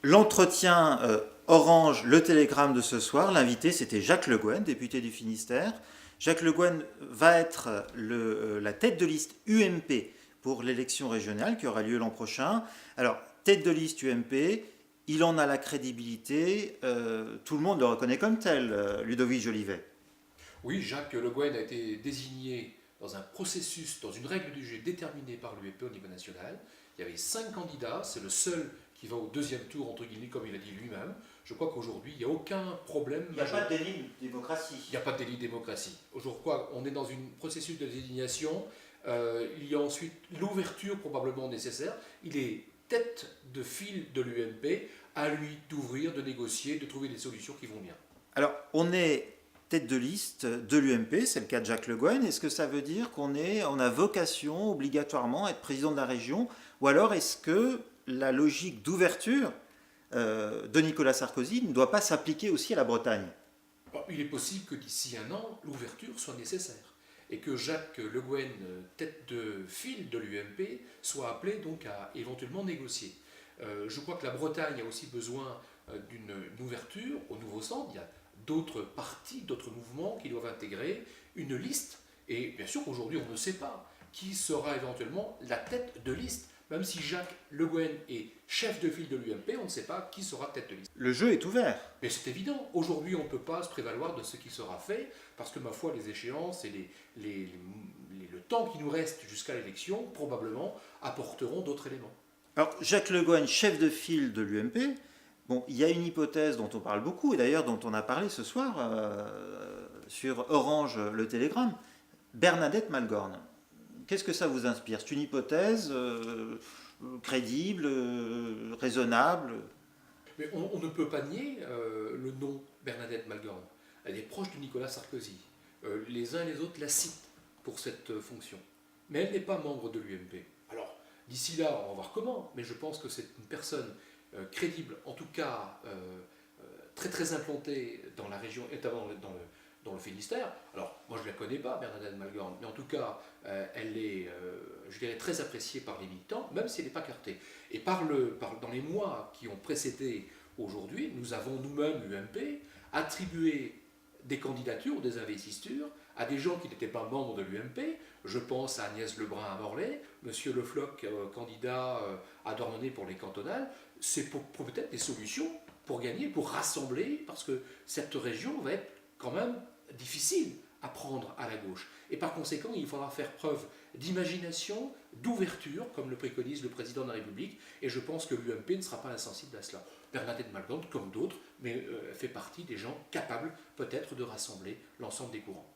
l'entretien Orange, le télégramme de ce soir, l'invité c'était Jacques Le Guen, député du Finistère. Jacques Le Guen va être la tête de liste UMP pour l'élection régionale qui aura lieu l'an prochain. Alors, tête de liste UMP, il en a la crédibilité, tout le monde le reconnaît comme tel, Ludovic Jolivet. Oui, Jacques Le Guen a été désigné dans un processus, dans une règle du jeu déterminée par l'UMP au niveau national. Il y avait 5 candidats, c'est le seul qui va au deuxième tour, entre guillemets, comme il a dit lui-même. Je crois qu'aujourd'hui, il n'y a aucun problème Il n'y a majeur. pas de délit de démocratie. Il n'y a pas de délit de démocratie. Aujourd'hui, on est dans un processus de désignation. Il y a ensuite l'ouverture probablement nécessaire. Il est tête de file de l'UMP, à lui d'ouvrir, de négocier, de trouver des solutions qui vont bien. Alors, on est tête de liste de l'UMP, c'est le cas de Jacques Le Guen. Est-ce que ça veut dire on a vocation obligatoirement à être président de la région? Ou alors est-ce que la logique d'ouverture de Nicolas Sarkozy ne doit pas s'appliquer aussi à la Bretagne? Il est possible que d'ici un an, l'ouverture soit nécessaire et que Jacques Le Guen, tête de file de l'UMP, soit appelé donc à éventuellement négocier. Je crois que la Bretagne a aussi besoin d'une ouverture au nouveau centre. Il y a d'autres partis, d'autres mouvements qui doivent intégrer une liste. Et bien sûr qu'aujourd'hui, on ne sait pas qui sera éventuellement la tête de liste. Même si Jacques Le Guen est chef de file de l'UMP, on ne sait pas qui sera tête de liste. Le jeu est ouvert. Mais c'est évident, aujourd'hui on ne peut pas se prévaloir de ce qui sera fait, parce que ma foi, les échéances et le temps qui nous reste jusqu'à l'élection, probablement, apporteront d'autres éléments. Alors, Jacques Le Guen, chef de file de l'UMP, bon, il y a une hypothèse dont on parle beaucoup, et d'ailleurs dont on a parlé ce soir sur Orange, le télégramme, Bernadette Malgorn. Qu'est-ce que ça vous inspire? C'est une hypothèse crédible, raisonnable? Mais on ne peut pas nier le nom Bernadette Malgorn. Elle est proche de Nicolas Sarkozy. Les uns et les autres la citent pour cette fonction. Mais elle n'est pas membre de l'UMP. Alors, d'ici là, on va voir comment, mais je pense que c'est une personne crédible, en tout cas très très implantée dans la région, notamment dans le Finistère. Alors, moi je ne la connais pas, Bernadette Malgorn, mais en tout cas, elle est, je dirais, très appréciée par les militants, même si elle n'est pas cartée. Et dans les mois qui ont précédé aujourd'hui, nous avons nous-mêmes, l'UMP, attribué des candidatures ou des investitures à des gens qui n'étaient pas membres de l'UMP. Je pense à Agnès Lebrun à Morlaix, M. Le Floch, candidat à Dornenay pour les cantonales. C'est pour peut-être des solutions pour gagner, pour rassembler, parce que cette région va être quand même difficile à prendre à la gauche. Et par conséquent, il faudra faire preuve d'imagination, d'ouverture, comme le préconise le président de la République, et je pense que l'UMP ne sera pas insensible à cela. Bernadette Malgorn, comme d'autres, mais fait partie des gens capables peut-être de rassembler l'ensemble des courants.